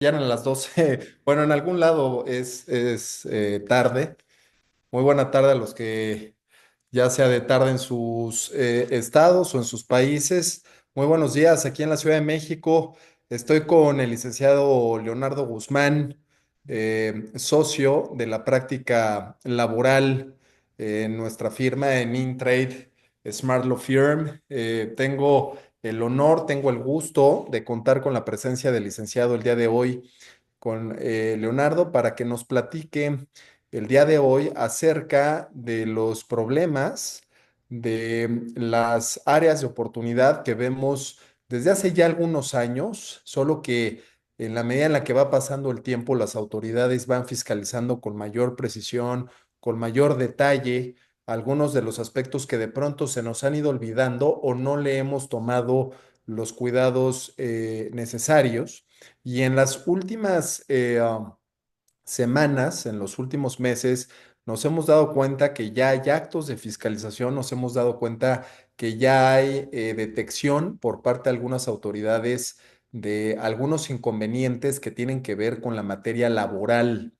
Ya eran las 12. Bueno, en algún lado es tarde. Muy buena tarde a los que ya sea de tarde en sus estados o en sus países. Muy buenos días aquí en la Ciudad de México. Estoy con el licenciado Leonardo Guzmán, socio de la práctica laboral en nuestra firma en Intrade Smart Law Firm. Tengo el honor, tengo el gusto de contar con la presencia del licenciado el día de hoy con Leonardo para que nos platique el día de hoy acerca de los problemas, de las áreas de oportunidad que vemos desde hace ya algunos años, solo que en la medida en la que va pasando el tiempo, las autoridades van fiscalizando con mayor precisión, con mayor detalle, algunos de los aspectos que de pronto se nos han ido olvidando o no le hemos tomado los cuidados necesarios. Y en las últimas semanas, en los últimos meses, nos hemos dado cuenta que ya hay actos de fiscalización, nos hemos dado cuenta que ya hay detección por parte de algunas autoridades de algunos inconvenientes que tienen que ver con la materia laboral.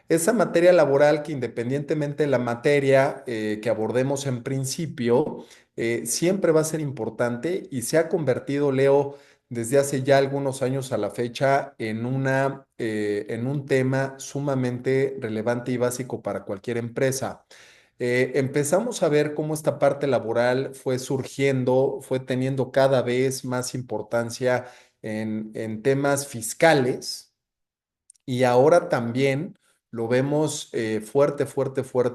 Esa materia laboral que independientemente de la materia que abordemos en principio, siempre va a ser importante y se ha convertido, Leo, desde hace ya algunos años a la fecha en un tema sumamente relevante y básico para cualquier empresa. Empezamos a ver cómo esta parte laboral fue surgiendo, fue teniendo cada vez más importancia en temas fiscales y ahora también lo vemos fuerte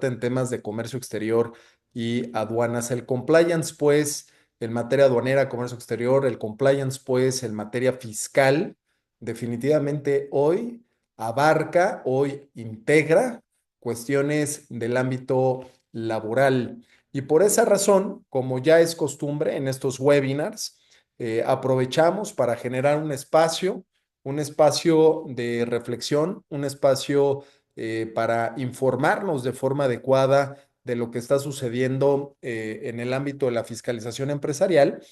en temas de comercio exterior y aduanas. El compliance, pues, en materia aduanera, comercio exterior, el compliance, pues, en materia fiscal, definitivamente hoy integra cuestiones del ámbito laboral. Y por esa razón, como ya es costumbre en estos webinars, aprovechamos para generar un espacio de reflexión, un espacio para informarnos de forma adecuada de lo que está sucediendo en el ámbito de la fiscalización empresarial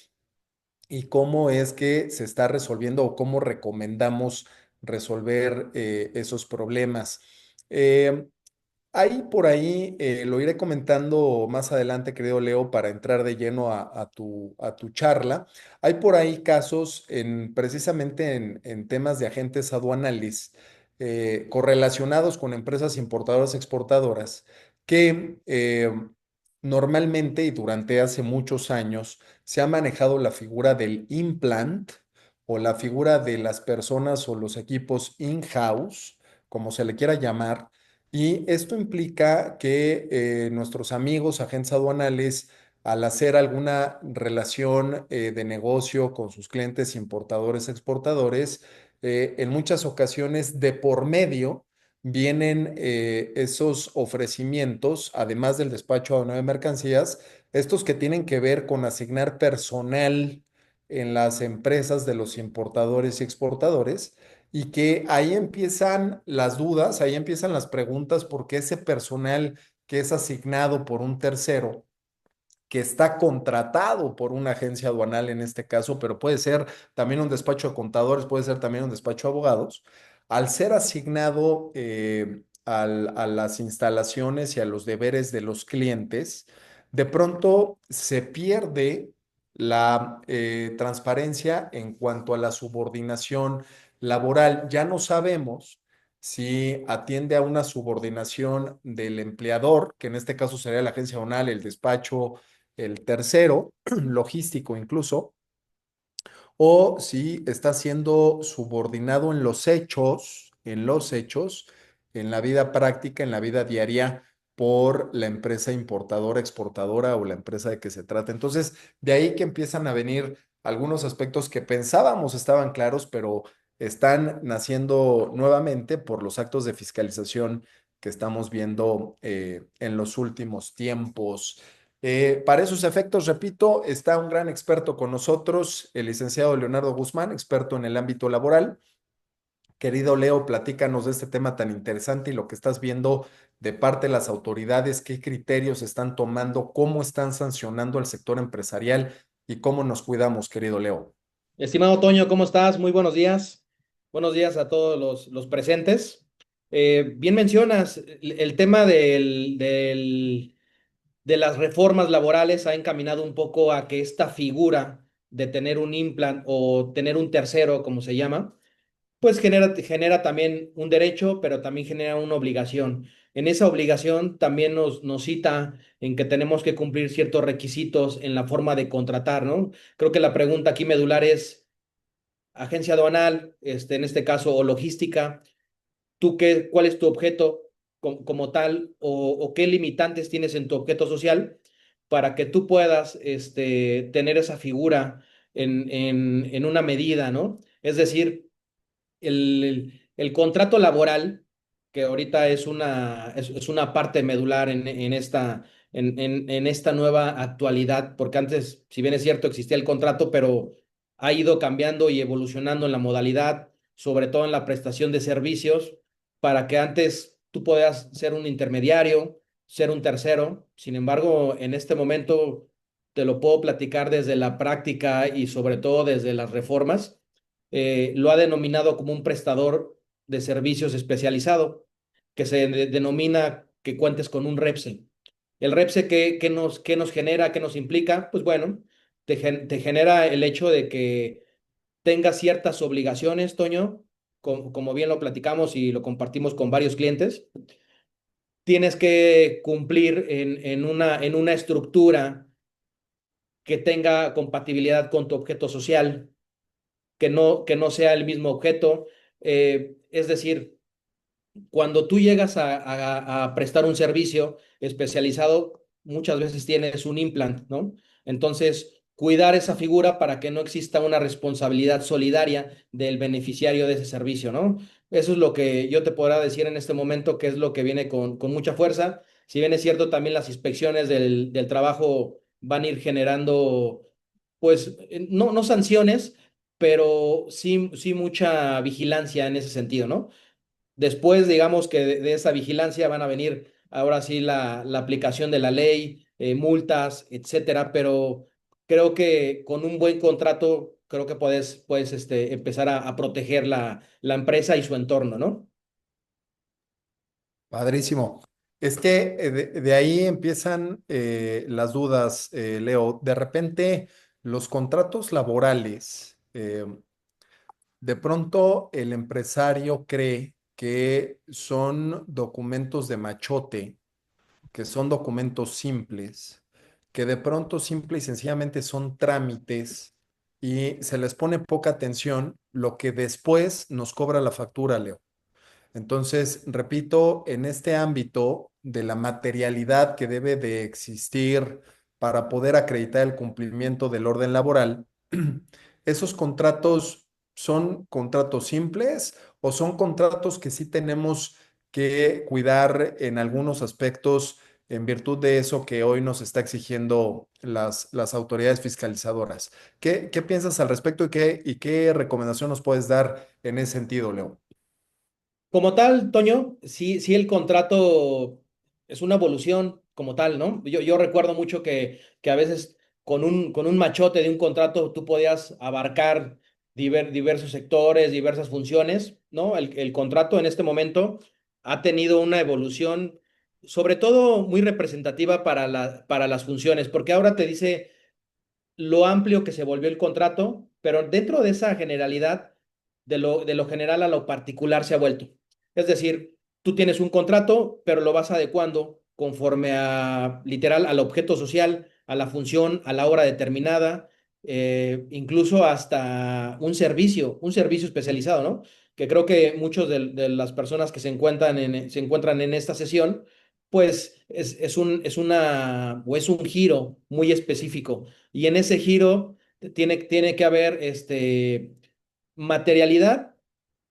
y cómo es que se está resolviendo o cómo recomendamos resolver esos problemas. Eh, Ahí por ahí lo iré comentando más adelante, querido Leo, para entrar de lleno a tu charla. Hay por ahí casos precisamente en temas de agentes aduanales correlacionados con empresas importadoras exportadoras que normalmente y durante hace muchos años se ha manejado la figura del implant o la figura de las personas o los equipos in-house, como se le quiera llamar, y esto implica que nuestros amigos agentes aduanales, al hacer alguna relación de negocio con sus clientes importadores, exportadores, en muchas ocasiones de por medio vienen esos ofrecimientos, además del despacho aduanero de mercancías, estos que tienen que ver con asignar personal en las empresas de los importadores y exportadores y que ahí empiezan las dudas, ahí empiezan las preguntas, porque ese personal que es asignado por un tercero, que está contratado por una agencia aduanal en este caso, pero puede ser también un despacho de contadores, puede ser también un despacho de abogados, al ser asignado a las instalaciones y a los deberes de los clientes, de pronto se pierde la transparencia en cuanto a la subordinación laboral. Ya no sabemos si atiende a una subordinación del empleador, que en este caso sería la agencia aduanal, el despacho, el tercero, logístico incluso, o si está siendo subordinado en la vida práctica, en la vida diaria, por la empresa importadora, exportadora o la empresa de que se trata. Entonces, de ahí que empiezan a venir algunos aspectos que pensábamos estaban claros, pero están naciendo nuevamente por los actos de fiscalización que estamos viendo en los últimos tiempos. Para esos efectos, repito, está un gran experto con nosotros, el licenciado Leonardo Guzmán, experto en el ámbito laboral. Querido Leo, platícanos de este tema tan interesante y lo que estás viendo de parte de las autoridades, qué criterios están tomando, cómo están sancionando al sector empresarial y cómo nos cuidamos, querido Leo. Estimado Toño, ¿cómo estás? Muy buenos días. Buenos días a todos los presentes. Bien mencionas, el tema de las reformas laborales ha encaminado un poco a que esta figura de tener un implant o tener un tercero, como se llama, pues genera también un derecho, pero también genera una obligación. En esa obligación también nos cita en que tenemos que cumplir ciertos requisitos en la forma de contratar, ¿no? Creo que la pregunta aquí medular es agencia aduanal, en este caso, o logística. ¿Tú cuál es tu objeto como tal o qué limitantes tienes en tu objeto social para que tú puedas tener esa figura en una medida, ¿no? Es decir, el contrato laboral, que ahorita es una parte medular en esta nueva actualidad, porque antes, si bien es cierto, existía el contrato, pero ha ido cambiando y evolucionando en la modalidad, sobre todo en la prestación de servicios, para que antes tú puedas ser un intermediario, ser un tercero. Sin embargo, en este momento te lo puedo platicar desde la práctica y sobre todo desde las reformas. Lo ha denominado como un prestador de servicios especializado, que se denomina que cuentes con un REPSE. El REPSE, qué nos genera, qué nos implica? Pues bueno, te genera el hecho de que tengas ciertas obligaciones, Toño, como bien lo platicamos y lo compartimos con varios clientes. Tienes que cumplir en una estructura que tenga compatibilidad con tu objeto social, que no sea el mismo objeto. Es decir, cuando tú llegas a prestar un servicio especializado, muchas veces tienes un implant, ¿no? Entonces, cuidar esa figura para que no exista una responsabilidad solidaria del beneficiario de ese servicio, ¿no? Eso es lo que yo te podrá decir en este momento, que es lo que viene con mucha fuerza. Si bien es cierto, también las inspecciones del trabajo van a ir generando, pues, no sanciones, pero sí mucha vigilancia en ese sentido, ¿no? Después, digamos que de esa vigilancia van a venir ahora sí la aplicación de la ley, multas, etcétera, pero creo que con un buen contrato, creo que puedes empezar a proteger la empresa y su entorno, ¿no? Padrísimo. Es que de ahí empiezan las dudas, Leo. De repente, los contratos laborales, de pronto el empresario cree que son documentos de machote, que son documentos simples, que de pronto simple y sencillamente son trámites y se les pone poca atención, lo que después nos cobra la factura, Leo. Entonces, repito, en este ámbito de la materialidad que debe de existir para poder acreditar el cumplimiento del orden laboral, ¿esos contratos son contratos simples o son contratos que sí tenemos que cuidar en algunos aspectos en virtud de eso que hoy nos está exigiendo las autoridades fiscalizadoras? ¿Qué piensas al respecto y qué recomendación nos puedes dar en ese sentido, Leo? Como tal, Toño, sí el contrato es una evolución como tal, ¿no? Yo recuerdo mucho que a veces con un machote de un contrato tú podías abarcar diversos sectores, diversas funciones, ¿no? El contrato en este momento ha tenido una evolución, sobre todo muy representativa para las funciones, porque ahora te dice lo amplio que se volvió el contrato, pero dentro de esa generalidad, de lo general a lo particular se ha vuelto. Es decir, tú tienes un contrato, pero lo vas adecuando conforme a, literal, al objeto social, a la función, a la hora determinada, incluso hasta un servicio especializado, ¿no? Que creo que muchos de las personas que se encuentran en esta sesión, pues es un giro muy específico y en ese giro tiene que haber materialidad,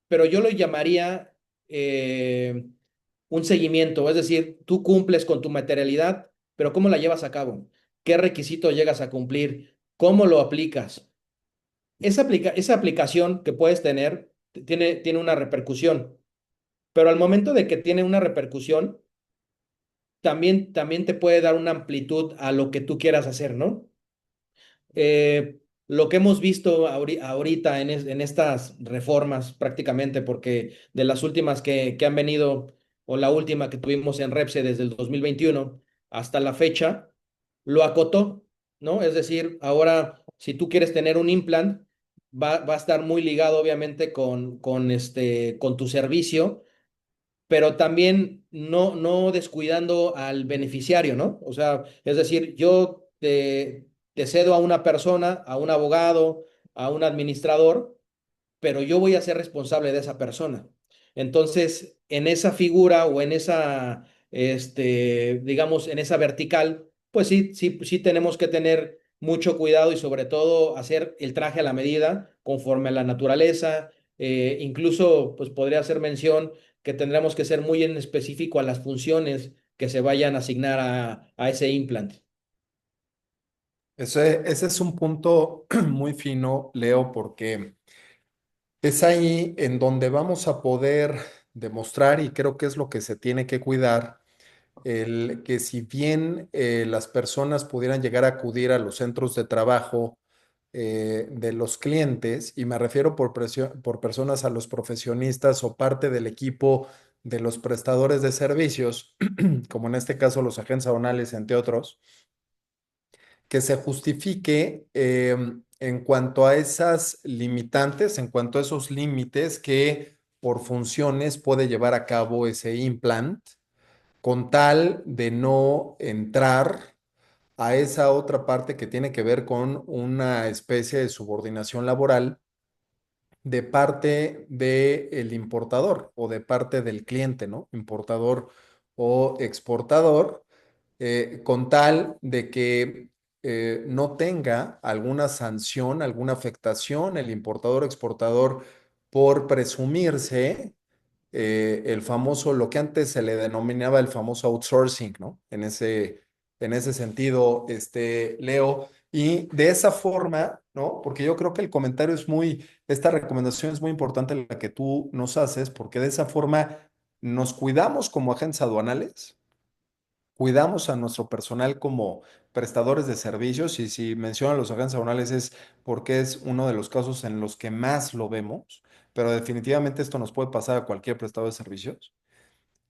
pero yo lo llamaría un seguimiento, es decir, tú cumples con tu materialidad, pero ¿cómo la llevas a cabo? ¿Qué requisito llegas a cumplir? ¿Cómo lo aplicas? Esa aplicación que puedes tener tiene una repercusión, pero al momento de que tiene una repercusión, también te puede dar una amplitud a lo que tú quieras hacer, ¿no? lo que hemos visto ahorita en estas reformas prácticamente, porque de las últimas que han venido, o la última que tuvimos en Repse desde el 2021 hasta la fecha, lo acotó, ¿no? Es decir, ahora si tú quieres tener un implant, va a estar muy ligado obviamente con tu servicio, pero también no descuidando al beneficiario, ¿no? O sea, es decir, yo te cedo a una persona, a un abogado, a un administrador, pero yo voy a ser responsable de esa persona. Entonces, en esa figura o en esa, digamos, en esa vertical, pues sí tenemos que tener mucho cuidado y sobre todo hacer el traje a la medida, conforme a la naturaleza. Incluso, pues podría hacer mención que tendremos que ser muy en específico a las funciones que se vayan a asignar a ese implante. Ese es un punto muy fino, Leo, porque es ahí en donde vamos a poder demostrar, y creo que es lo que se tiene que cuidar, el que si bien las personas pudieran llegar a acudir a los centros de trabajo de los clientes, y me refiero por personas a los profesionistas o parte del equipo de los prestadores de servicios, como en este caso los agentes aduanales, entre otros, que se justifique en cuanto a esas limitantes, en cuanto a esos límites que por funciones puede llevar a cabo ese implant, con tal de no entrar a esa otra parte que tiene que ver con una especie de subordinación laboral de parte del importador o de parte del cliente, ¿no? Importador o exportador, con tal de que no tenga alguna sanción, alguna afectación el importador o exportador por presumirse el famoso, lo que antes se le denominaba el famoso outsourcing, ¿no? En ese sentido, Leo, y de esa forma, ¿no? Porque yo creo que el comentario es muy, esta recomendación es muy importante la que tú nos haces, porque de esa forma nos cuidamos como agentes aduanales, cuidamos a nuestro personal como prestadores de servicios, y si mencionan los agentes aduanales es porque es uno de los casos en los que más lo vemos, pero definitivamente esto nos puede pasar a cualquier prestador de servicios.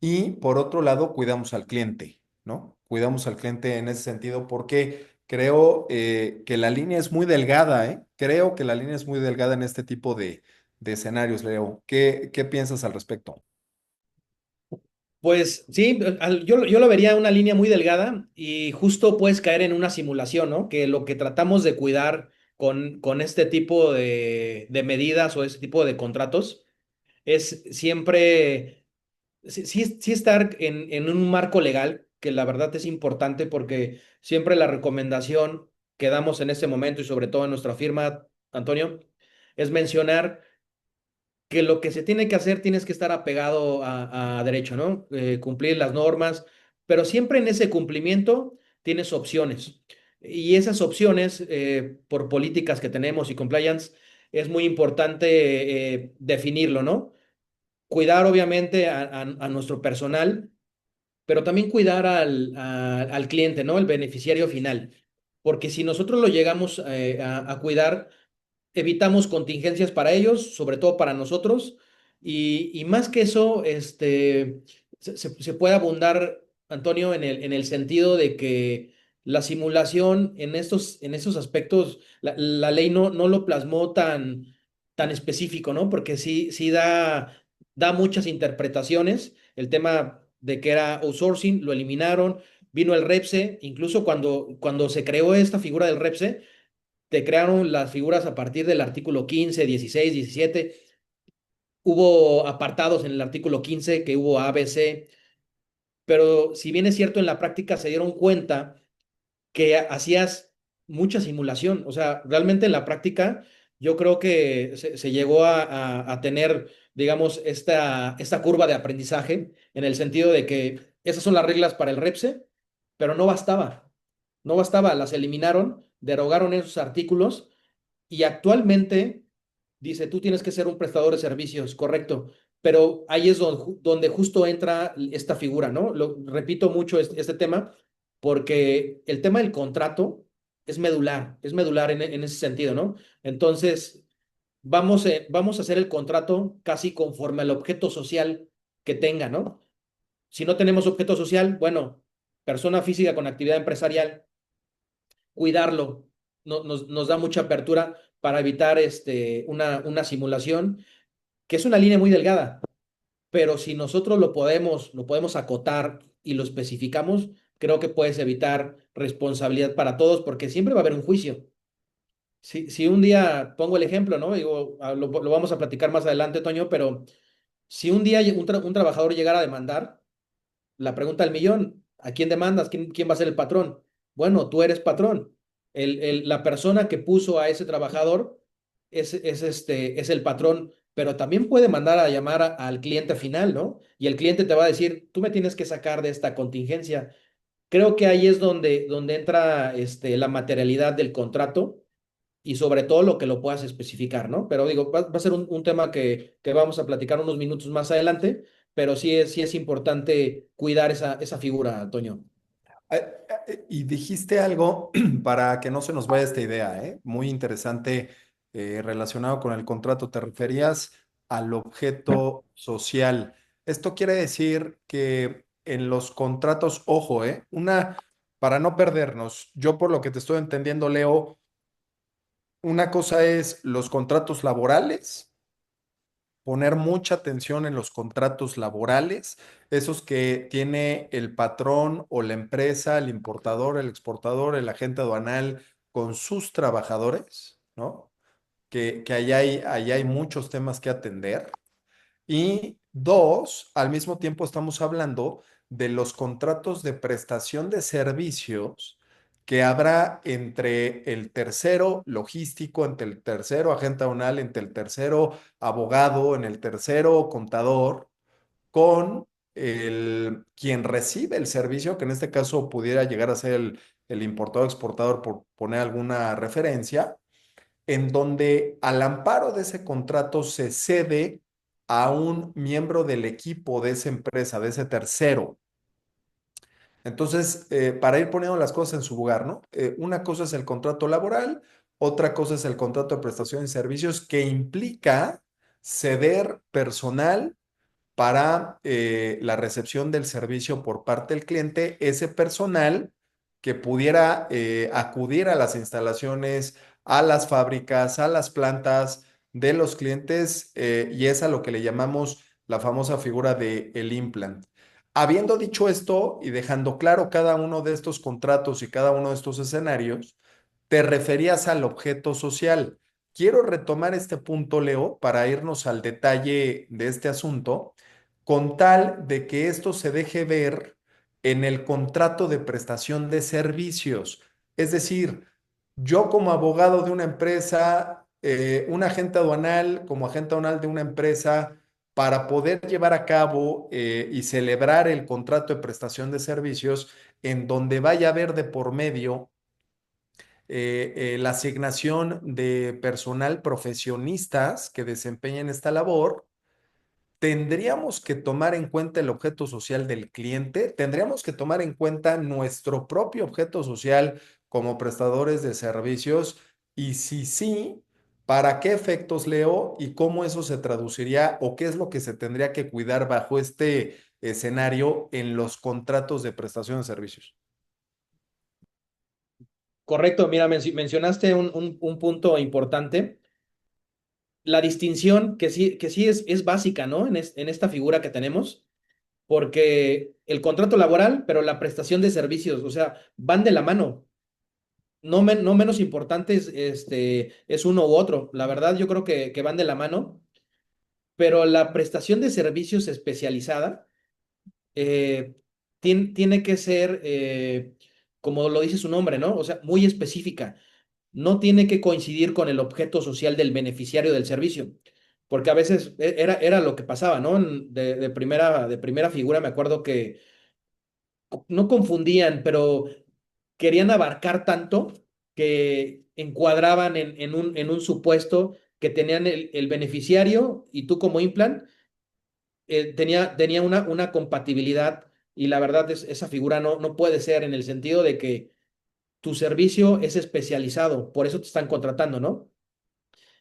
Y por otro lado, cuidamos al cliente, ¿no? Cuidamos al cliente en ese sentido porque creo que la línea es muy delgada, ¿eh? Creo que la línea es muy delgada en este tipo de escenarios, Leo. ¿Qué piensas al respecto? Pues sí, yo lo vería una línea muy delgada y justo puedes caer en una simulación, ¿no? Que lo que tratamos de cuidar con este tipo de medidas o este tipo de contratos es siempre, sí estar en un marco legal, que la verdad es importante porque siempre la recomendación que damos en este momento y sobre todo en nuestra firma, Antonio, es mencionar que lo que se tiene que hacer tienes que estar apegado a derecho, ¿no? Cumplir las normas, pero siempre en ese cumplimiento tienes opciones. Y esas opciones, por políticas que tenemos y compliance, es muy importante definirlo, ¿no? Cuidar obviamente a nuestro personal, pero también cuidar al cliente, ¿no? El beneficiario final. Porque si nosotros lo llegamos a cuidar, evitamos contingencias para ellos, sobre todo para nosotros, y más que eso, se puede abundar, Antonio, en el sentido de que la simulación en estos aspectos, la ley no lo plasmó tan específico, ¿no? Porque sí da muchas interpretaciones. El tema de que era outsourcing, lo eliminaron, vino el REPSE, incluso cuando se creó esta figura del REPSE, te crearon las figuras a partir del artículo 15, 16, 17. Hubo apartados en el artículo 15 que hubo ABC, pero si bien es cierto, en la práctica se dieron cuenta que hacías mucha simulación. O sea, realmente en la práctica yo creo que se llegó a tener, digamos, esta curva de aprendizaje en el sentido de que esas son las reglas para el REPSE, pero no bastaba. No bastaba, las eliminaron, derogaron esos artículos y actualmente dice, tú tienes que ser un prestador de servicios, correcto, pero ahí es donde justo entra esta figura, ¿no? Repito mucho este tema porque el tema del contrato es medular en ese sentido, ¿no? Entonces, vamos a hacer el contrato casi conforme al objeto social que tenga, ¿no? Si no tenemos objeto social, bueno, persona física con actividad empresarial, cuidarlo nos da mucha apertura para evitar una simulación, que es una línea muy delgada, pero si nosotros lo podemos acotar y lo especificamos, creo que puedes evitar responsabilidad para todos, porque siempre va a haber un juicio. Si un día, pongo el ejemplo, ¿no? Digo, lo vamos a platicar más adelante, Toño, pero si un día un trabajador llegara a demandar, la pregunta del millón, ¿a quién demandas? ¿Quién va a ser el patrón? Bueno, tú eres patrón. La persona que puso a ese trabajador es el patrón, pero también puede mandar a llamar al cliente final, ¿no? Y el cliente te va a decir, tú me tienes que sacar de esta contingencia. Creo que ahí es donde entra la materialidad del contrato y sobre todo lo que lo puedas especificar, ¿no? Pero digo, va a ser un tema que vamos a platicar unos minutos más adelante, pero sí es importante cuidar esa figura, Antonio. Y dijiste algo para que no se nos vaya esta idea, ¿eh? Muy interesante relacionado con el contrato. Te referías al objeto social. Esto quiere decir que en los contratos, ojo, para no perdernos, yo por lo que te estoy entendiendo, Leo, una cosa es los contratos laborales, poner mucha atención en los contratos laborales, esos que tiene el patrón o la empresa, el importador, el exportador, el agente aduanal con sus trabajadores, ¿no? Que ahí hay muchos temas que atender. Y dos, al mismo tiempo estamos hablando de los contratos de prestación de servicios que habrá entre el tercero logístico, entre el tercero agente aduanal, entre el tercero abogado, en el tercero contador, con quien recibe el servicio, que en este caso pudiera llegar a ser el importador exportador, por poner alguna referencia, en donde al amparo de ese contrato se cede a un miembro del equipo de esa empresa, de ese tercero. Entonces, para ir poniendo las cosas en su lugar, ¿no? Una cosa es el contrato laboral, otra cosa es el contrato de prestación de servicios que implica ceder personal para la recepción del servicio por parte del cliente, ese personal que pudiera acudir a las instalaciones, a las fábricas, a las plantas de los clientes, y es a lo que le llamamos la famosa figura de el implant. Habiendo dicho esto y dejando claro cada uno de estos contratos y cada uno de estos escenarios, te referías al objeto social. Quiero retomar este punto, Leo, para irnos al detalle de este asunto, con tal de que esto se deje ver en el contrato de prestación de servicios. Es decir, yo como abogado de una empresa, un agente aduanal como agente aduanal de una empresa, para poder llevar a cabo y celebrar el contrato de prestación de servicios, en donde vaya a haber de por medio la asignación de personal profesionistas que desempeñen esta labor, tendríamos que tomar en cuenta el objeto social del cliente, tendríamos que tomar en cuenta nuestro propio objeto social como prestadores de servicios y si sí, ¿para qué efectos, Leo? Y cómo eso se traduciría o qué es lo que se tendría que cuidar bajo este escenario en los contratos de prestación de servicios. Correcto, mira, mencionaste un punto importante. La distinción que sí es básica, ¿no? En esta figura que tenemos, porque el contrato laboral, pero la prestación de servicios, o sea, van de la mano. No menos importante es uno u otro. La verdad, yo creo que van de la mano, pero la prestación de servicios especializada eh, tiene que ser, como lo dice su nombre, ¿no? O sea, muy específica. No tiene que coincidir con el objeto social del beneficiario del servicio, porque a veces era lo que pasaba, ¿no? De primera figura me acuerdo que no confundían, pero querían abarcar tanto que encuadraban en un supuesto que tenían el beneficiario y tú como implant tenía una compatibilidad y la verdad esa figura no puede ser en el sentido de que tu servicio es especializado, por eso te están contratando, ¿no?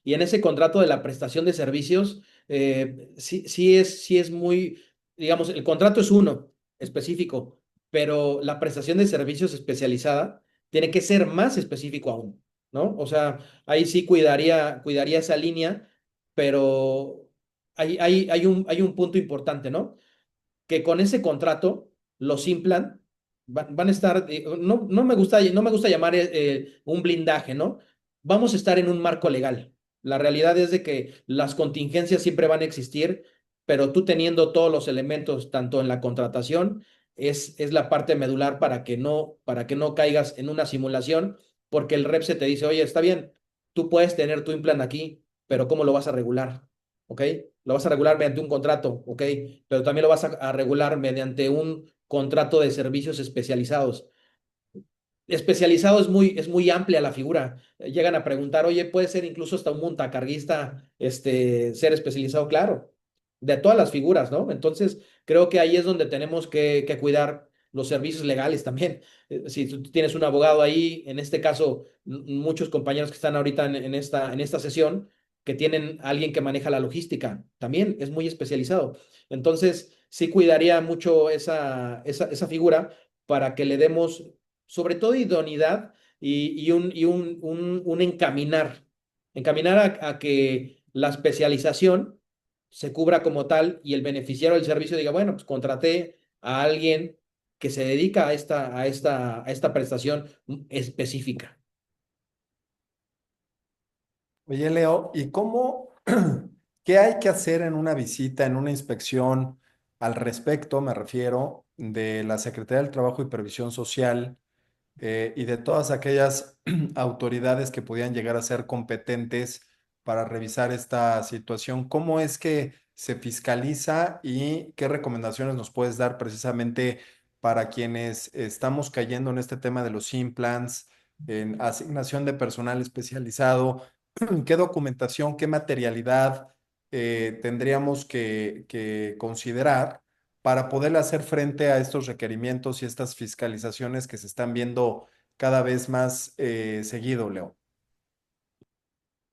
Y en ese contrato de la prestación de servicios, sí es muy, digamos, el contrato es uno específico, pero la prestación de servicios especializada tiene que ser más específico aún, ¿no? O sea, ahí sí cuidaría esa línea, pero hay un punto importante, ¿no? Que con ese contrato los Implan van a estar, no me gusta llamar un blindaje, ¿no? Vamos a estar en un marco legal. La realidad es de que las contingencias siempre van a existir, pero tú teniendo todos los elementos, tanto en la contratación, es la parte medular para que no caigas en una simulación, porque el rep se te dice, oye, está bien, tú puedes tener tu implant aquí, pero ¿cómo lo vas a regular? ¿Ok? Lo vas a regular mediante un contrato, ¿ok? Pero también lo vas a regular mediante un contrato de servicios especializados. Especializado es muy amplia la figura. Llegan a preguntar, oye, puede ser incluso hasta un montacarguista, ser especializado, claro, de todas las figuras, ¿no? Entonces, creo que ahí es donde tenemos que cuidar los servicios legales también. Si tú tienes un abogado ahí, en este caso, muchos compañeros que están ahorita en esta sesión, que tienen a alguien que maneja la logística, también es muy especializado. Entonces, sí cuidaría mucho esa figura para que le demos sobre todo idoneidad un encaminar, encaminar a que la especialización se cubra como tal y el beneficiario del servicio diga, bueno, pues contraté a alguien que se dedica a esta prestación específica. Oye, Leo, ¿y cómo, qué hay que hacer en una visita, en una inspección al respecto, me refiero, de la Secretaría del Trabajo y Previsión Social y de todas aquellas autoridades que podían llegar a ser competentes para revisar esta situación? ¿Cómo es que se fiscaliza y qué recomendaciones nos puedes dar precisamente para quienes estamos cayendo en este tema de los implants, en asignación de personal especializado? ¿Qué documentación, qué materialidad tendríamos que considerar para poder hacer frente a estos requerimientos y estas fiscalizaciones que se están viendo cada vez más seguido, Leo?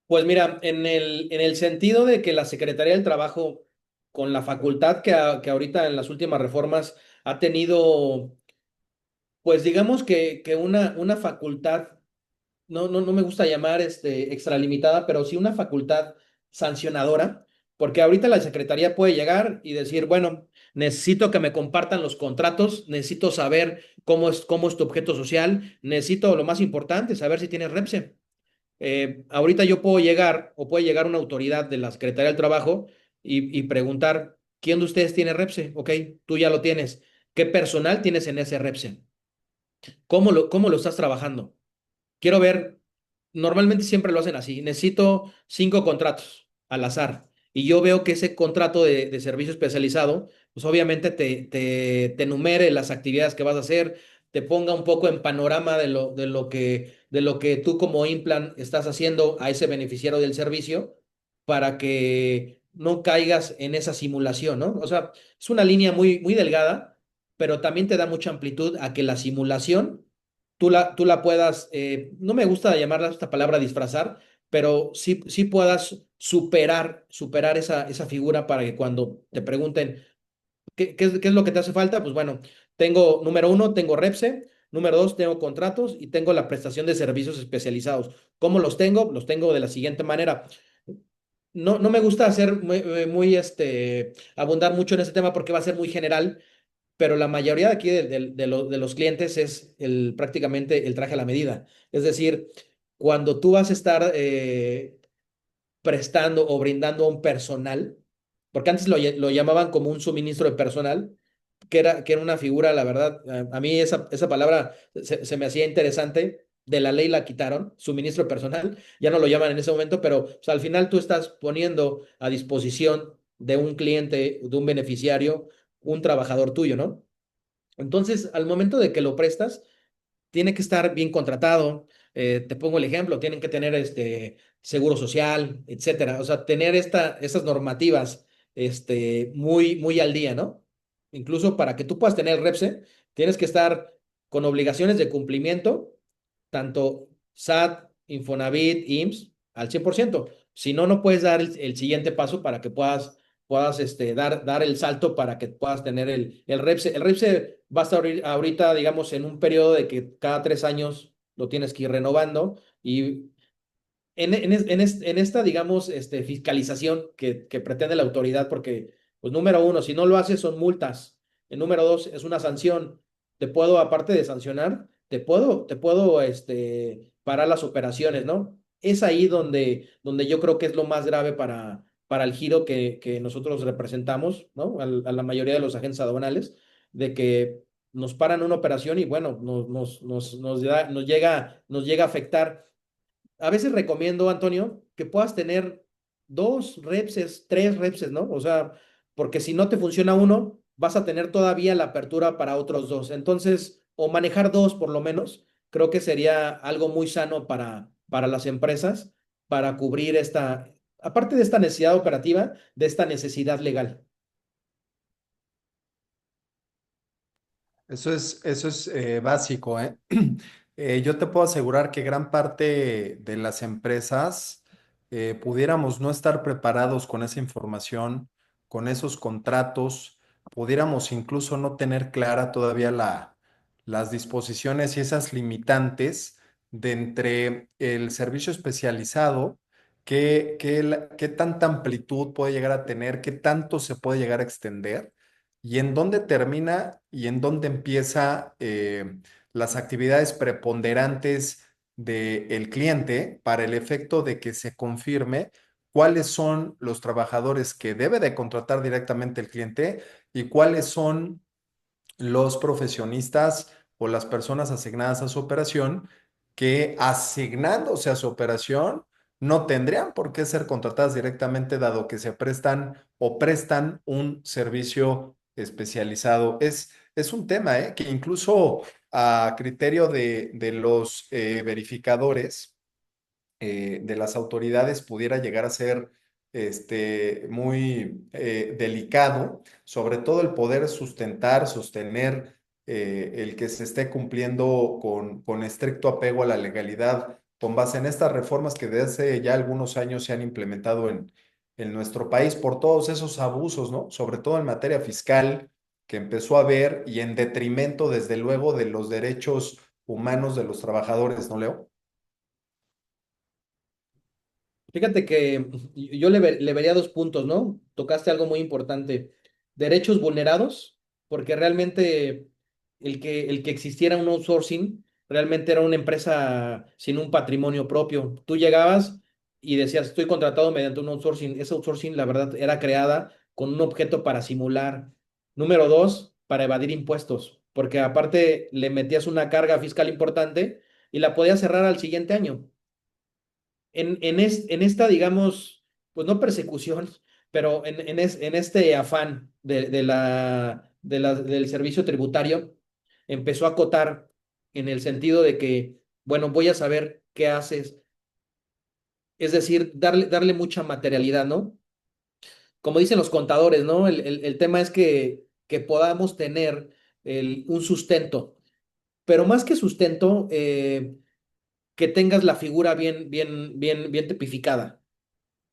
Pues mira, en el sentido de que la Secretaría del Trabajo, con la facultad que ahorita en las últimas reformas ha tenido, pues digamos que una facultad no me gusta llamar extralimitada, pero sí una facultad sancionadora, porque ahorita la secretaría puede llegar y decir, bueno, necesito que me compartan los contratos, necesito saber cómo es tu objeto social, necesito lo más importante, saber si tienes REPSE. Ahorita yo puedo llegar o puede llegar una autoridad de la Secretaría del Trabajo y preguntar, ¿quién de ustedes tiene REPSE? Ok, tú ya lo tienes. ¿Qué personal tienes en ese REPSE? Cómo lo estás trabajando? Quiero ver, normalmente siempre lo hacen así, necesito 5 contratos al azar y yo veo que ese contrato de servicio especializado, pues obviamente te enumere las actividades que vas a hacer, te ponga un poco en panorama de lo que tú como Implan estás haciendo a ese beneficiario del servicio para que no caigas en esa simulación, ¿no? O sea, es una línea muy delgada, pero también te da mucha amplitud a que la simulación tú la puedas, no me gusta llamarla esta palabra disfrazar, pero sí puedas superar esa figura para que cuando te pregunten qué es lo que te hace falta, pues bueno, tengo, número uno, tengo REPSE, número dos, tengo contratos y tengo la prestación de servicios especializados. ¿Cómo los tengo? Los tengo de la siguiente manera. No me gusta hacer abundar mucho en ese tema porque va a ser muy general, pero la mayoría de aquí de los clientes es prácticamente el traje a la medida. Es decir, cuando tú vas a estar prestando o brindando a un personal, porque antes lo llamaban como un suministro de personal, que era una figura, la verdad, a mí esa palabra se me hacía interesante. De la ley la quitaron, suministro de personal, ya no lo llaman en ese momento, pero o sea, al final tú estás poniendo a disposición de un cliente, de un beneficiario, un trabajador tuyo, ¿no? Entonces, al momento de que lo prestas, tiene que estar bien contratado. Te pongo el ejemplo, tienen que tener seguro social, etcétera. O sea, tener estas normativas muy al día, ¿no? Incluso para que tú puedas tener REPSE, tienes que estar con obligaciones de cumplimiento tanto SAT, Infonavit, IMSS, al 100%. Si no, no puedes dar el siguiente paso para que puedas dar el salto para que puedas tener el REPSE. El REPSE va a estar ahorita, digamos, en un periodo de que cada 3 años lo tienes que ir renovando y en esta, digamos, fiscalización que pretende la autoridad, porque, pues, número uno, si no lo haces son multas. El número dos es una sanción. Te puedo, aparte de sancionar, te puedo, parar las operaciones, ¿no? Es ahí donde yo creo que es lo más grave para el giro que nosotros representamos, ¿no? A la mayoría de los agentes aduanales, de que nos paran una operación y, bueno, nos llega a afectar. A veces recomiendo, Antonio, que puedas tener 2 repses, 3 repses, ¿no? O sea, porque si no te funciona uno, vas a tener todavía la apertura para otros dos. Entonces, o manejar dos por lo menos, creo que sería algo muy sano para las empresas, para cubrir aparte de esta necesidad operativa, de esta necesidad legal. Eso es básico, ¿eh? Yo te puedo asegurar que gran parte de las empresas pudiéramos no estar preparados con esa información, con esos contratos, pudiéramos incluso no tener clara todavía las disposiciones y esas limitantes de entre el servicio especializado, qué tanta amplitud puede llegar a tener, qué tanto se puede llegar a extender y en dónde termina y en dónde empieza las actividades preponderantes del cliente para el efecto de que se confirme cuáles son los trabajadores que debe de contratar directamente el cliente y cuáles son los profesionistas o las personas asignadas a su operación que asignándose a su operación no tendrían por qué ser contratadas directamente dado que se prestan o prestan un servicio especializado. Es un tema que incluso a criterio de los verificadores de las autoridades pudiera llegar a ser muy delicado, sobre todo el poder sustentar, sostener el que se esté cumpliendo con estricto apego a la legalidad, con base en estas reformas que desde hace ya algunos años se han implementado en nuestro país por todos esos abusos, ¿no? Sobre todo en materia fiscal que empezó a haber y en detrimento, desde luego, de los derechos humanos de los trabajadores, ¿no, Leo? Fíjate que yo le vería 2 puntos, ¿no? Tocaste algo muy importante. Derechos vulnerados, porque realmente el que existiera un outsourcing realmente era una empresa sin un patrimonio propio. Tú llegabas y decías, estoy contratado mediante un outsourcing. Ese outsourcing, la verdad, era creada con un objeto para simular. Número dos, para evadir impuestos, porque aparte le metías una carga fiscal importante y la podías cerrar al siguiente año en esta, digamos, pues no persecución, pero en este afán del servicio tributario, empezó a acotar en el sentido de que, bueno, voy a saber qué haces, es decir, darle mucha materialidad, ¿no? Como dicen los contadores, ¿no? El tema es que podamos tener un sustento, pero más que sustento, que tengas la figura bien, bien, bien, bien tipificada.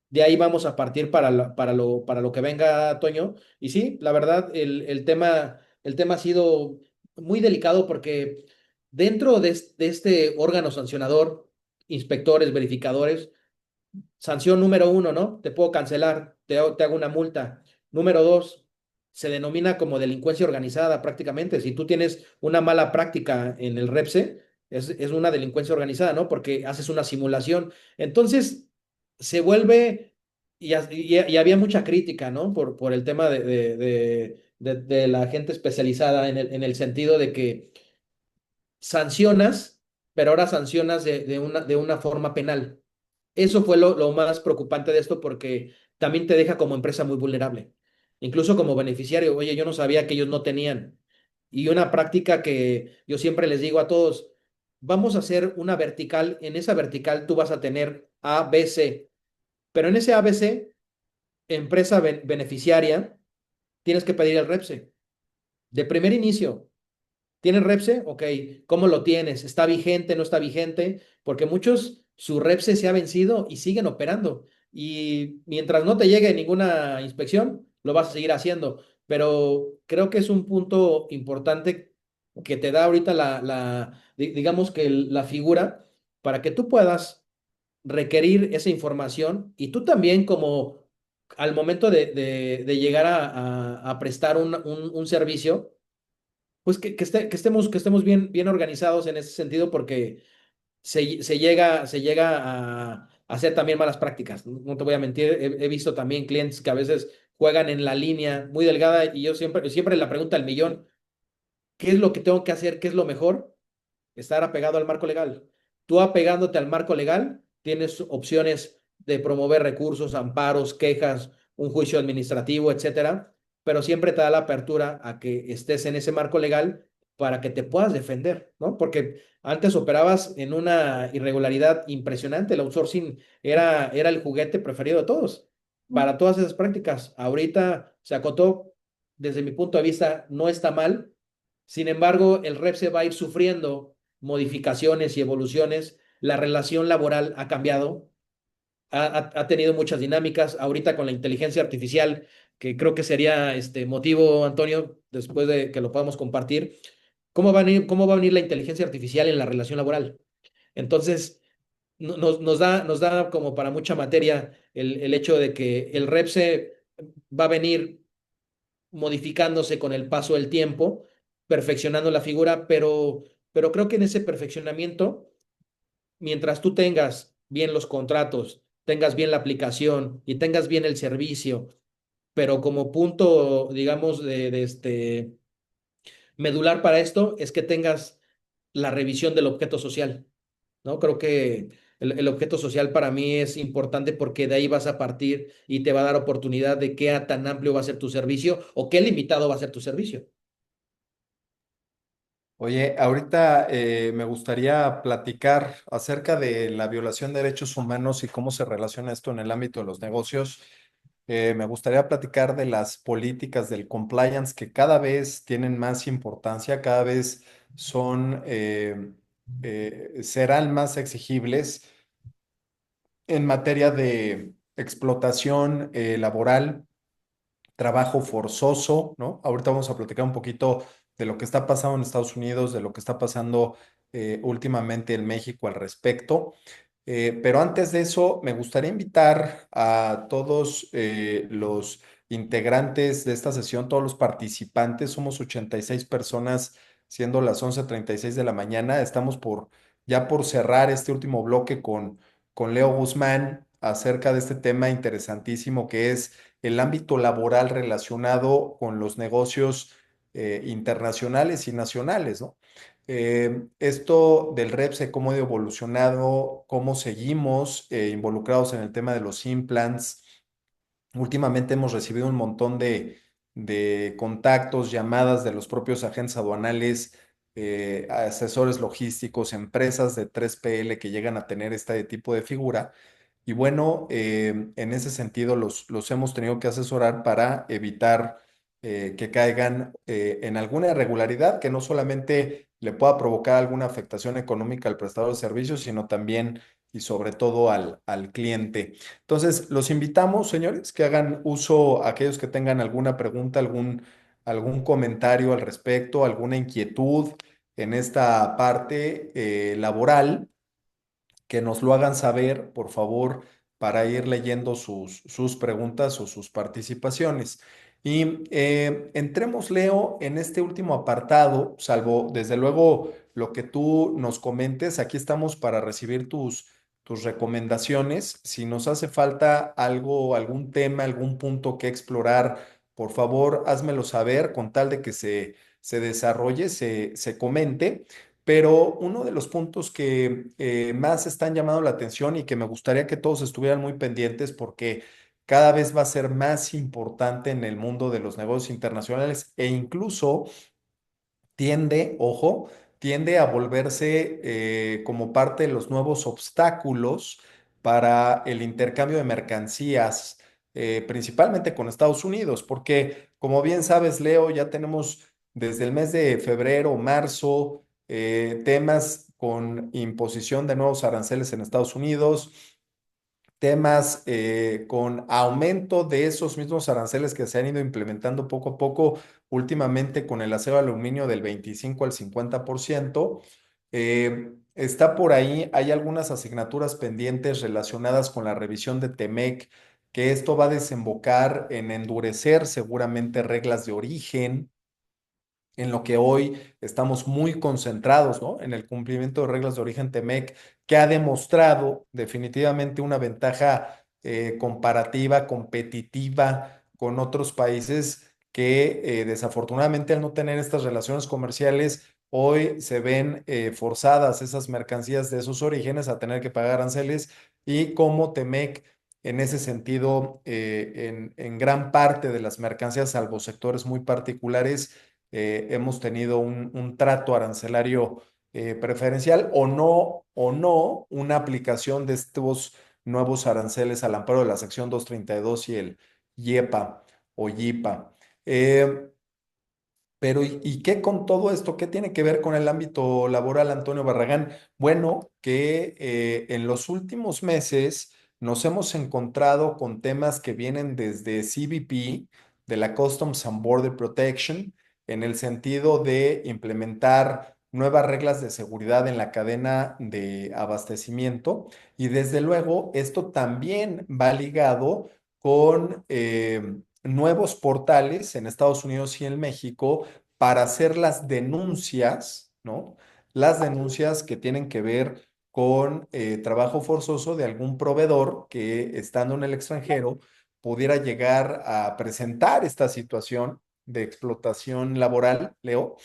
De ahí vamos a partir para lo que venga, Toño. Y sí, la verdad, el tema ha sido muy delicado porque dentro de este órgano sancionador, inspectores, verificadores, sanción número uno, ¿no? Te puedo cancelar, te hago una multa. Número dos, se denomina como delincuencia organizada prácticamente. Si tú tienes una mala práctica en el REPSE, es una delincuencia organizada, ¿no? Porque haces una simulación. Entonces, se vuelve, y había mucha crítica, ¿no? Por el tema de la gente especializada en el sentido de que sancionas, pero ahora sancionas de una forma penal. Eso fue lo más preocupante de esto porque también te deja como empresa muy vulnerable, incluso como beneficiario. Oye, yo no sabía que ellos no tenían. Y una práctica que yo siempre les digo a todos, vamos a hacer una vertical, en esa vertical tú vas a tener A, B, C, pero en ese A, B, C, empresa beneficiaria, tienes que pedir el REPSE. De primer inicio, ¿tienes Repse? Ok, ¿cómo lo tienes? ¿Está vigente? ¿No está vigente? Porque muchos, su Repse se ha vencido y siguen operando. Y mientras no te llegue ninguna inspección, lo vas a seguir haciendo. Pero creo que es un punto importante que te da ahorita digamos que la figura para que tú puedas requerir esa información y tú también como al momento de llegar a prestar un servicio, pues que estemos bien organizados en ese sentido porque se llega a hacer también malas prácticas. No, no te voy a mentir, he visto también clientes que a veces juegan en la línea muy delgada y yo siempre la pregunta al millón, ¿qué es lo que tengo que hacer? ¿Qué es lo mejor? Estar apegado al marco legal. Tú apegándote al marco legal, tienes opciones de promover recursos, amparos, quejas, un juicio administrativo, etcétera, pero siempre te da la apertura a que estés en ese marco legal para que te puedas defender, ¿no? Porque antes operabas en una irregularidad impresionante, el outsourcing era el juguete preferido de todos para todas esas prácticas. Ahorita se acotó, desde mi punto de vista, no está mal. Sin embargo, el REP se va a ir sufriendo modificaciones y evoluciones. La relación laboral ha cambiado, ha tenido muchas dinámicas. Ahorita con la inteligencia artificial, que creo que sería este motivo, Antonio, después de que lo podamos compartir, cómo va a venir la inteligencia artificial en la relación laboral? Entonces, nos da como para mucha materia el hecho de que el REPSE va a venir modificándose con el paso del tiempo, perfeccionando la figura, pero creo que en ese perfeccionamiento, mientras tú tengas bien los contratos, tengas bien la aplicación y tengas bien el servicio, pero como punto, digamos, de este medular para esto es que tengas la revisión del objeto social, ¿no? Creo que el objeto social para mí es importante porque de ahí vas a partir y te va a dar oportunidad de qué tan amplio va a ser tu servicio o qué limitado va a ser tu servicio. Oye, ahorita me gustaría platicar acerca de la violación de derechos humanos y cómo se relaciona esto en el ámbito de los negocios. Me gustaría platicar de las políticas del compliance que cada vez tienen más importancia, cada vez serán más exigibles en materia de explotación laboral, trabajo forzoso, ¿no? Ahorita vamos a platicar un poquito de lo que está pasando en Estados Unidos, de lo que está pasando últimamente en México al respecto. Pero antes de eso, me gustaría invitar a todos los integrantes de esta sesión, todos los participantes, somos 86 personas, siendo las 11:36 de la mañana. Estamos ya por cerrar este último bloque con Leo Guzmán acerca de este tema interesantísimo que es el ámbito laboral relacionado con los negocios internacionales y nacionales, ¿no? Esto del REPSE, cómo ha evolucionado, cómo seguimos involucrados en el tema de los implants. Últimamente hemos recibido un montón de contactos, llamadas de los propios agentes aduanales, asesores logísticos, empresas de 3PL que llegan a tener este tipo de figura. Y bueno, en ese sentido los hemos tenido que asesorar para evitar que caigan en alguna irregularidad que no solamente le pueda provocar alguna afectación económica al prestador de servicios, sino también y sobre todo al cliente. Entonces, los invitamos, señores, que hagan uso, aquellos que tengan alguna pregunta, algún comentario al respecto, alguna inquietud en esta parte laboral que nos lo hagan saber, por favor, para ir leyendo sus preguntas o sus participaciones. Y entremos, Leo, en este último apartado, salvo desde luego lo que tú nos comentes, aquí estamos para recibir tus recomendaciones. Si nos hace falta algo, algún tema, algún punto que explorar, por favor, házmelo saber con tal de que se desarrolle, se comente. Pero uno de los puntos que más están llamando la atención y que me gustaría que todos estuvieran muy pendientes porque cada vez va a ser más importante en el mundo de los negocios internacionales e incluso ojo, tiende a volverse como parte de los nuevos obstáculos para el intercambio de mercancías, principalmente con Estados Unidos, porque como bien sabes, Leo, ya tenemos desde el mes de febrero, marzo, temas con imposición de nuevos aranceles en Estados Unidos, temas con aumento de esos mismos aranceles que se han ido implementando poco a poco últimamente con el acero aluminio del 25 al 50%. Está por ahí, hay algunas asignaturas pendientes relacionadas con la revisión de TEMEC, que esto va a desembocar en endurecer seguramente reglas de origen en lo que hoy estamos muy concentrados, ¿no? En el cumplimiento de reglas de origen TEMEC, que ha demostrado definitivamente una ventaja comparativa, competitiva con otros países que desafortunadamente al no tener estas relaciones comerciales, hoy se ven forzadas esas mercancías de esos orígenes a tener que pagar aranceles y como TEMEC en ese sentido, en gran parte de las mercancías, salvo sectores muy particulares, hemos tenido un trato arancelario preferencial o no una aplicación de estos nuevos aranceles al amparo de la sección 232 y el IEPA o YIPA. Eh, pero, ¿y qué con todo esto? ¿Qué tiene que ver con el ámbito laboral, Antonio Barragán? Bueno, que en los últimos meses nos hemos encontrado con temas que vienen desde CBP, de la Customs and Border Protection, en el sentido de implementar nuevas reglas de seguridad en la cadena de abastecimiento. Y desde luego, esto también va ligado con nuevos portales en Estados Unidos y en México para hacer las denuncias, ¿no? Las denuncias que tienen que ver con trabajo forzoso de algún proveedor que estando en el extranjero pudiera llegar a presentar esta situación de explotación laboral, Leo,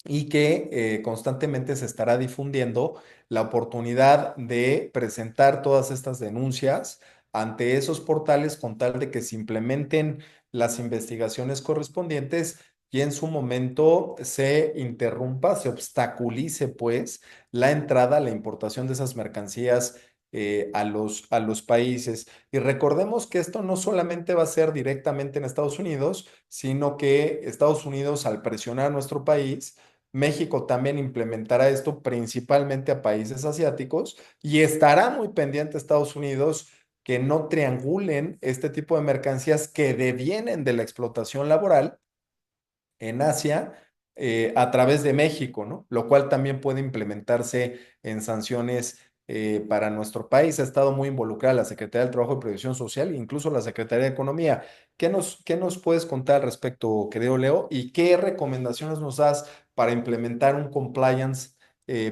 y que constantemente se estará difundiendo la oportunidad de presentar todas estas denuncias ante esos portales con tal de que se implementen las investigaciones correspondientes y en su momento se interrumpa, se obstaculice pues la entrada, la importación de esas mercancías a los países. Y recordemos que esto no solamente va a ser directamente en Estados Unidos, sino que Estados Unidos al presionar a nuestro país, México también implementará esto principalmente a países asiáticos y estará muy pendiente Estados Unidos que no triangulen este tipo de mercancías que devienen de la explotación laboral en Asia a través de México, ¿no? Lo cual también puede implementarse en sanciones para nuestro país. Ha estado muy involucrada la Secretaría del Trabajo y Previsión Social e incluso la Secretaría de Economía. Qué nos puedes contar al respecto, querido Leo? ¿Y qué recomendaciones nos das para implementar un compliance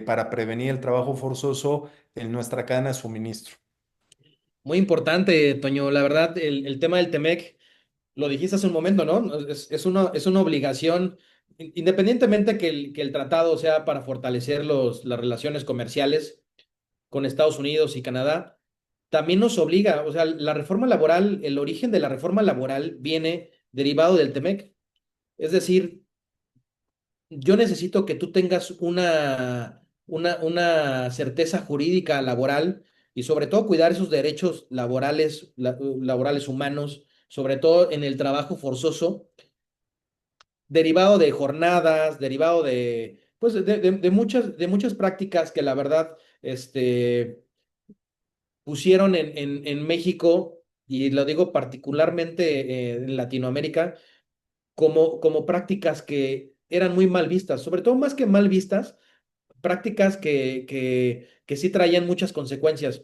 para prevenir el trabajo forzoso en nuestra cadena de suministro? Muy importante, Toño. La verdad, el tema del Temec, lo dijiste hace un momento, ¿no? Es una obligación, independientemente que el tratado sea para fortalecer las relaciones comerciales con Estados Unidos y Canadá, también nos obliga, o sea, la reforma laboral, el origen de la reforma laboral viene derivado del Temec. Es decir, yo necesito que tú tengas una certeza jurídica laboral y sobre todo cuidar esos derechos laborales, laborales humanos, sobre todo en el trabajo forzoso, derivado de jornadas, derivado de, pues, de muchas prácticas que la verdad, pusieron en México, y lo digo particularmente en Latinoamérica, como prácticas que eran muy mal vistas, sobre todo más que mal vistas prácticas que sí traían muchas consecuencias.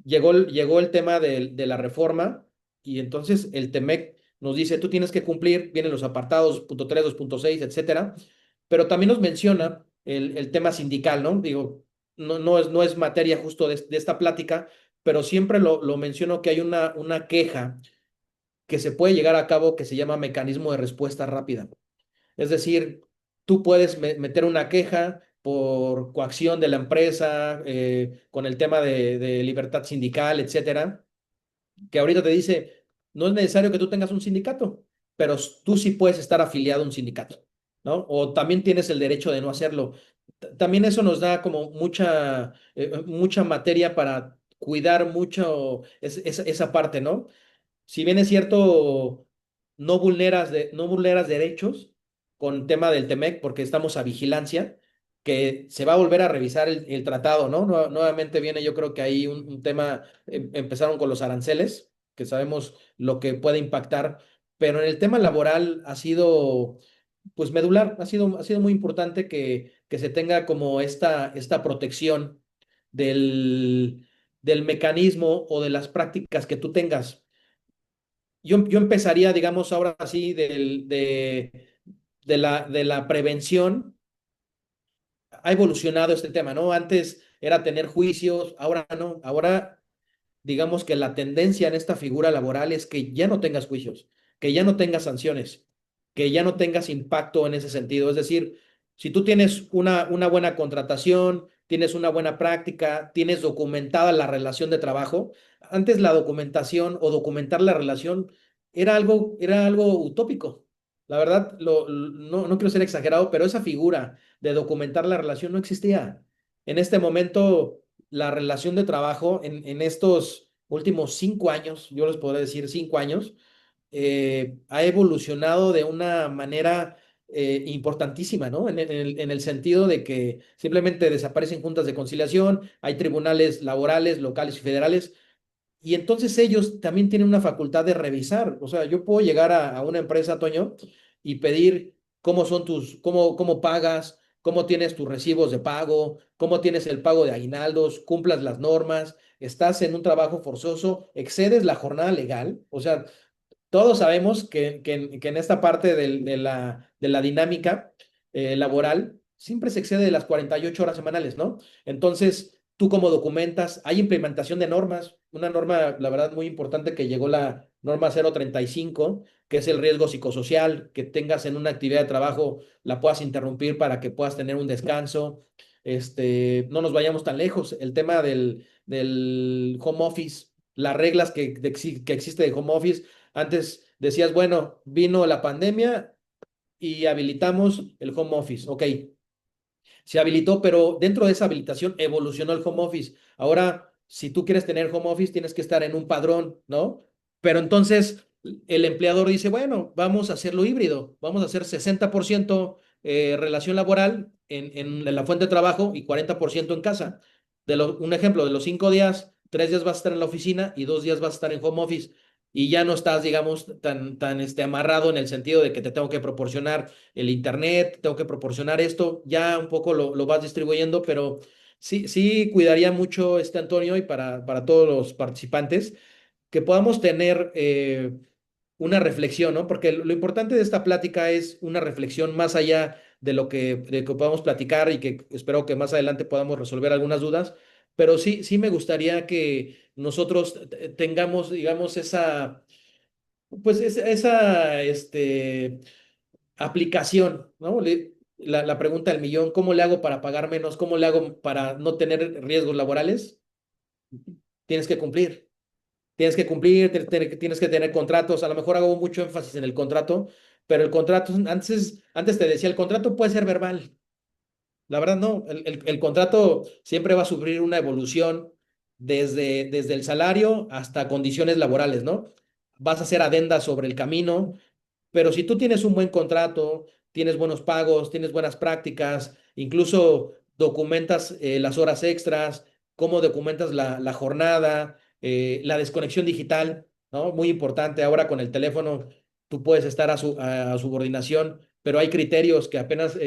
Llegó el tema de la reforma y entonces el TEMEC nos dice, tú tienes que cumplir, vienen los apartados punto 3, 2.6, etcétera, pero también nos menciona el tema sindical, ¿no? Digo, no es materia justo de esta plática, pero siempre lo menciono que hay una queja que se puede llegar a cabo que se llama mecanismo de respuesta rápida. Es decir, tú puedes meter una queja por coacción de la empresa, con el tema de libertad sindical, etcétera, que ahorita te dice, no es necesario que tú tengas un sindicato, pero tú sí puedes estar afiliado a un sindicato, ¿no? O también tienes el derecho de no hacerlo. También eso nos da como mucha materia para cuidar mucho esa parte, ¿no? Si bien es cierto, no vulneras derechos, con tema del TEMEC, porque estamos a vigilancia, que se va a volver a revisar el tratado, ¿no? Nuevamente viene, yo creo que ahí un tema, empezaron con los aranceles, que sabemos lo que puede impactar, pero en el tema laboral ha sido, pues, medular, ha sido muy importante que se tenga como esta protección del mecanismo o de las prácticas que tú tengas. Yo empezaría, digamos, ahora sí, de la prevención. Ha evolucionado este tema, ¿no? Antes era tener juicios, ahora no. Ahora, digamos que la tendencia en esta figura laboral es que ya no tengas juicios, que ya no tengas sanciones, que ya no tengas impacto en ese sentido. Es decir, si tú tienes una buena contratación, tienes una buena práctica, tienes documentada la relación de trabajo, antes la documentación o documentar la relación era algo utópico. La verdad, no quiero ser exagerado, pero esa figura de documentar la relación no existía. En este momento, la relación de trabajo en estos últimos 5 años, yo les podría decir 5 años, ha evolucionado de una manera importantísima, ¿no? En el sentido de que simplemente desaparecen juntas de conciliación, hay tribunales laborales, locales y federales, y entonces ellos también tienen una facultad de revisar. O sea, yo puedo llegar a una empresa, Toño, y pedir cómo pagas, cómo tienes tus recibos de pago, cómo tienes el pago de aguinaldos, cumplas las normas, estás en un trabajo forzoso, excedes la jornada legal. O sea, todos sabemos que en esta parte de la dinámica laboral siempre se excede de las 48 horas semanales, ¿no? Entonces, ¿tú cómo documentas? Hay implementación de normas, una norma, la verdad, muy importante que llegó la norma 035, que es el riesgo psicosocial, que tengas en una actividad de trabajo, la puedas interrumpir para que puedas tener un descanso. No nos vayamos tan lejos, el tema del home office, las reglas que existe de home office. Antes decías, bueno, vino la pandemia y habilitamos el home office. Ok, se habilitó, pero dentro de esa habilitación evolucionó el home office. Ahora, si tú quieres tener home office, tienes que estar en un padrón, ¿no? Pero entonces el empleador dice, bueno, vamos a hacerlo híbrido, vamos a hacer 60% relación laboral en la fuente de trabajo y 40% en casa. Un ejemplo, de los 5 días, 3 días vas a estar en la oficina y 2 días vas a estar en home office. Y ya no estás, digamos, tan amarrado en el sentido de que te tengo que proporcionar el internet, tengo que proporcionar esto, ya un poco lo vas distribuyendo, pero sí, sí cuidaría mucho Antonio, y para todos los participantes, que podamos tener una reflexión, ¿no? Porque lo importante de esta plática es una reflexión más allá de que podamos platicar, y que espero que más adelante podamos resolver algunas dudas, pero sí, sí me gustaría que nosotros tengamos, digamos, pues esa, aplicación, ¿no? La pregunta del millón, ¿cómo le hago para pagar menos? ¿Cómo le hago para no tener riesgos laborales? Tienes que cumplir, tienes que cumplir, tienes que tener contratos. A lo mejor hago mucho énfasis en el contrato, pero el contrato, antes te decía, el contrato puede ser verbal. La verdad, no. El contrato siempre va a sufrir una evolución desde el salario hasta condiciones laborales, ¿no? Vas a hacer adendas sobre el camino. Pero si tú tienes un buen contrato, tienes buenos pagos, tienes buenas prácticas, incluso documentas las horas extras, cómo documentas la jornada, la desconexión digital, ¿no? Muy importante. Ahora con el teléfono tú puedes estar a subordinación, pero hay criterios que apenas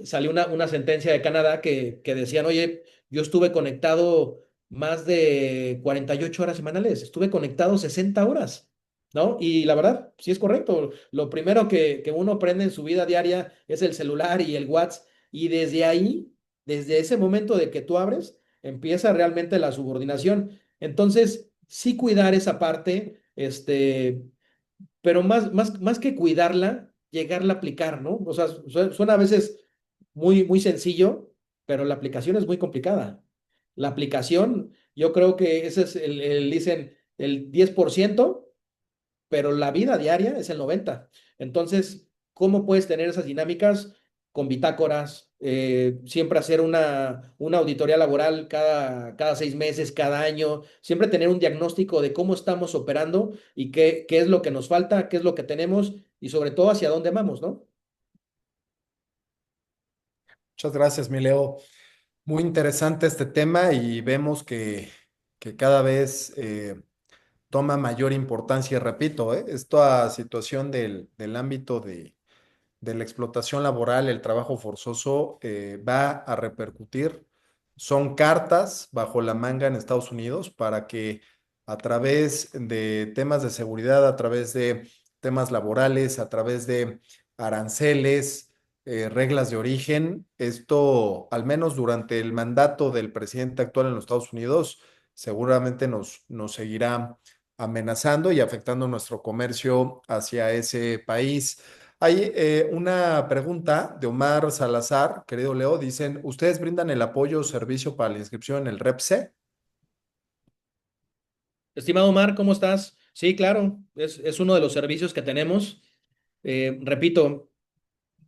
salió una sentencia de Canadá que decían, oye, yo estuve conectado más de 48 horas semanales, estuve conectado 60 horas. ¿No? Y la verdad, sí es correcto. Lo primero que uno aprende en su vida diaria es el celular y el WhatsApp. Y desde ahí, desde ese momento de que tú abres, empieza realmente la subordinación. Entonces, sí cuidar esa parte, pero más que cuidarla, llegarla a aplicar, ¿no? O sea, suena a veces muy, muy sencillo, pero la aplicación es muy complicada. La aplicación, yo creo que ese es dicen, el 10%, pero la vida diaria es el 90%. Entonces, ¿cómo puedes tener esas dinámicas con bitácoras? Siempre hacer una auditoría laboral cada 6 meses, cada año, siempre tener un diagnóstico de cómo estamos operando y qué es lo que nos falta, qué es lo que tenemos y sobre todo hacia dónde vamos, ¿no? Muchas gracias, mi Leo. Muy interesante este tema y vemos que cada vez toma mayor importancia. Y repito, esta situación del ámbito de la explotación laboral, el trabajo forzoso, va a repercutir. Son cartas bajo la manga en Estados Unidos para que a través de temas de seguridad, a través de temas laborales, a través de aranceles, reglas de origen, esto, al menos durante el mandato del presidente actual en los Estados Unidos, seguramente nos seguirá amenazando y afectando nuestro comercio hacia ese país. Hay una pregunta de Omar Salazar, querido Leo. Dicen, ¿ustedes brindan el apoyo o servicio para la inscripción en el REPSE? Estimado Omar, ¿cómo estás? Sí, claro, es uno de los servicios que tenemos. Repito,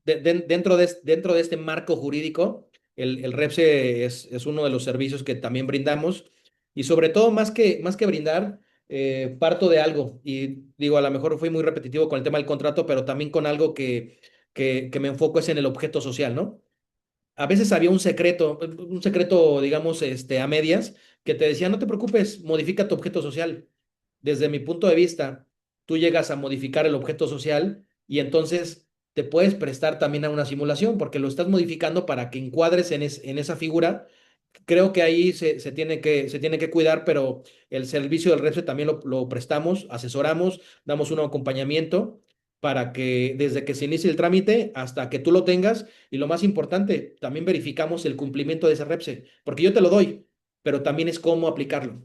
dentro de este marco jurídico, el REPSE es uno de los servicios que también brindamos y sobre todo, más que brindar, parto de algo y digo, a lo mejor fui muy repetitivo con el tema del contrato, pero también con algo que me enfoco es en el objeto social, ¿no? A veces había un secreto, digamos, a medias, que te decía, no te preocupes, modifica tu objeto social. Desde mi punto de vista, tú llegas a modificar el objeto social y entonces te puedes prestar también a una simulación, porque lo estás modificando para que encuadres en esa figura. Creo que ahí se tiene que cuidar, pero el servicio del REPSE también lo prestamos, asesoramos, damos un acompañamiento para que desde que se inicie el trámite hasta que tú lo tengas, y lo más importante, también verificamos el cumplimiento de ese REPSE, porque yo te lo doy, pero también es cómo aplicarlo.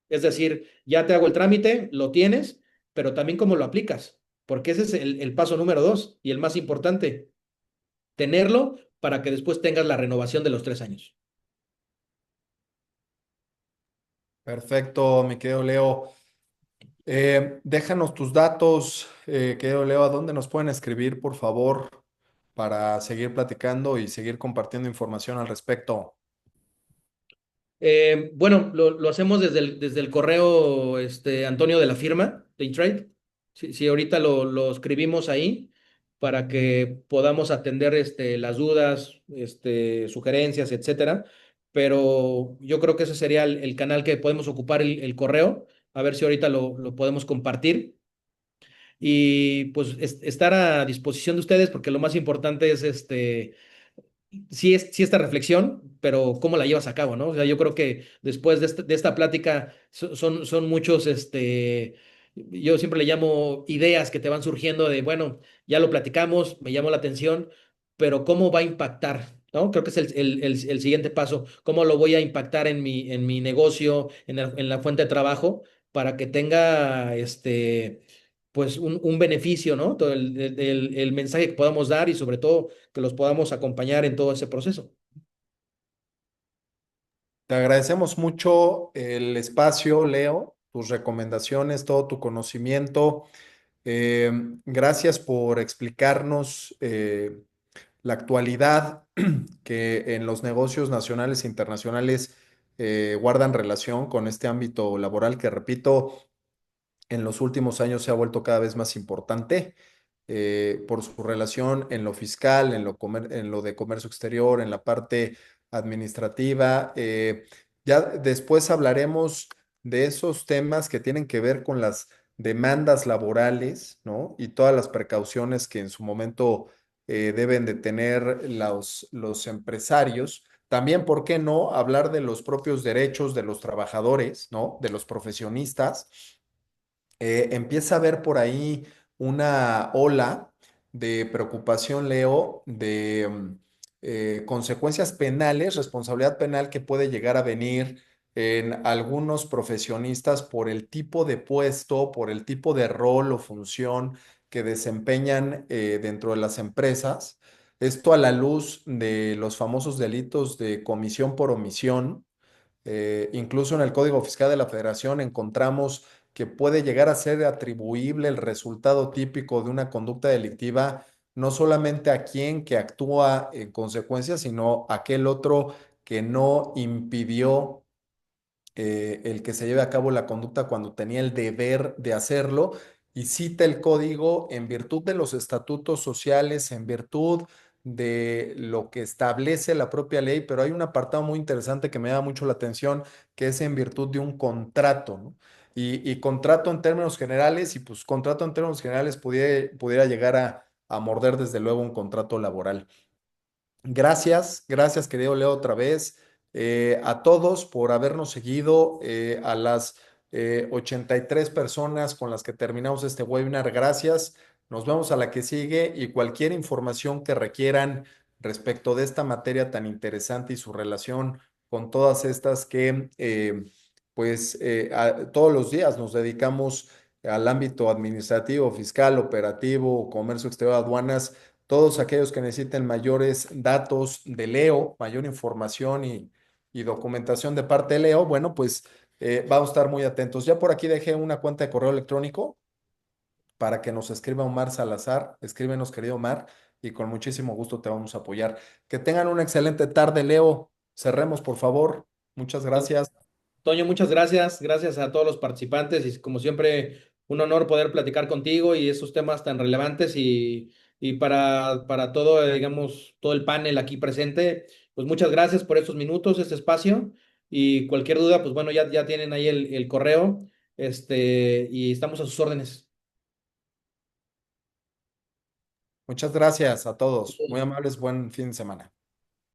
Es decir, ya te hago el trámite, lo tienes, pero también cómo lo aplicas, porque ese es el paso número 2 y el más importante, tenerlo para que después tengas la renovación de los 3 años. Perfecto, mi querido Leo. Déjanos tus datos, querido Leo, ¿a dónde nos pueden escribir, por favor, para seguir platicando y seguir compartiendo información al respecto? Bueno, lo hacemos desde el correo Antonio de la firma de Trade. Sí, ahorita lo escribimos ahí para que podamos atender las dudas, sugerencias, etcétera. Pero yo creo que ese sería el canal que podemos ocupar el correo. A ver si ahorita lo podemos compartir. Y pues estar a disposición de ustedes, porque lo más importante es sí esta reflexión, pero cómo la llevas a cabo, ¿no? O sea, yo creo que después de esta plática son muchos, yo siempre le llamo ideas que te van surgiendo de, bueno, ya lo platicamos, me llamó la atención, pero ¿cómo va a impactar? ¿No? Creo que es el siguiente paso. ¿Cómo lo voy a impactar en mi negocio, en la fuente de trabajo, para que tenga pues un beneficio, ¿no? Todo el mensaje que podamos dar y sobre todo que los podamos acompañar en todo ese proceso. Te agradecemos mucho el espacio, Leo, tus recomendaciones, todo tu conocimiento. Eh, Gracias por explicarnos la actualidad que en los negocios nacionales e internacionales guardan relación con este ámbito laboral que, repito, en los últimos años se ha vuelto cada vez más importante por su relación en lo fiscal, en lo de comercio exterior, en la parte administrativa. Ya después hablaremos de esos temas que tienen que ver con las demandas laborales, ¿no? Y todas las precauciones que en su momento deben de tener los empresarios. También, ¿por qué no hablar de los propios derechos de los trabajadores, ¿no? De los profesionistas. Empieza a haber por ahí una ola de preocupación, Leo, de consecuencias penales, responsabilidad penal que puede llegar a venir en algunos profesionistas por el tipo de puesto, por el tipo de rol o función que desempeñan dentro de las empresas. Esto a la luz de los famosos delitos de comisión por omisión. Incluso en el Código Fiscal de la Federación encontramos que puede llegar a ser atribuible el resultado típico de una conducta delictiva no solamente a quien que actúa en consecuencia, sino a aquel otro que no impidió el que se lleve a cabo la conducta cuando tenía el deber de hacerlo. Y cita el código en virtud de los estatutos sociales, en virtud de lo que establece la propia ley, pero hay un apartado muy interesante que me da mucho la atención, que es en virtud de un contrato, ¿no? Y contrato en términos generales, y pues contrato en términos generales pudiera llegar a morder desde luego un contrato laboral. Gracias, gracias querido Leo otra vez, a todos por habernos seguido, a las 83 personas con las que terminamos este webinar, gracias. Nos vemos a la que sigue y cualquier información que requieran respecto de esta materia tan interesante y su relación con todas estas que todos los días nos dedicamos al ámbito administrativo, fiscal, operativo, comercio exterior, aduanas, todos aquellos que necesiten mayores datos de Leo, mayor información y documentación de parte de Leo, bueno, pues vamos a estar muy atentos. Ya por aquí dejé una cuenta de correo electrónico para que nos escriba Omar Salazar. Escríbenos, querido Omar, y con muchísimo gusto te vamos a apoyar. Que tengan una excelente tarde, Leo. Cerremos, por favor. Muchas gracias. Toño, muchas gracias. Gracias a todos los participantes y como siempre, un honor poder platicar contigo y esos temas tan relevantes y para todo, digamos, todo el panel aquí presente, pues muchas gracias por estos minutos, este espacio y cualquier duda, pues bueno, ya tienen ahí el correo, y estamos a sus órdenes. Muchas gracias a todos. Muy amables. Buen fin de semana.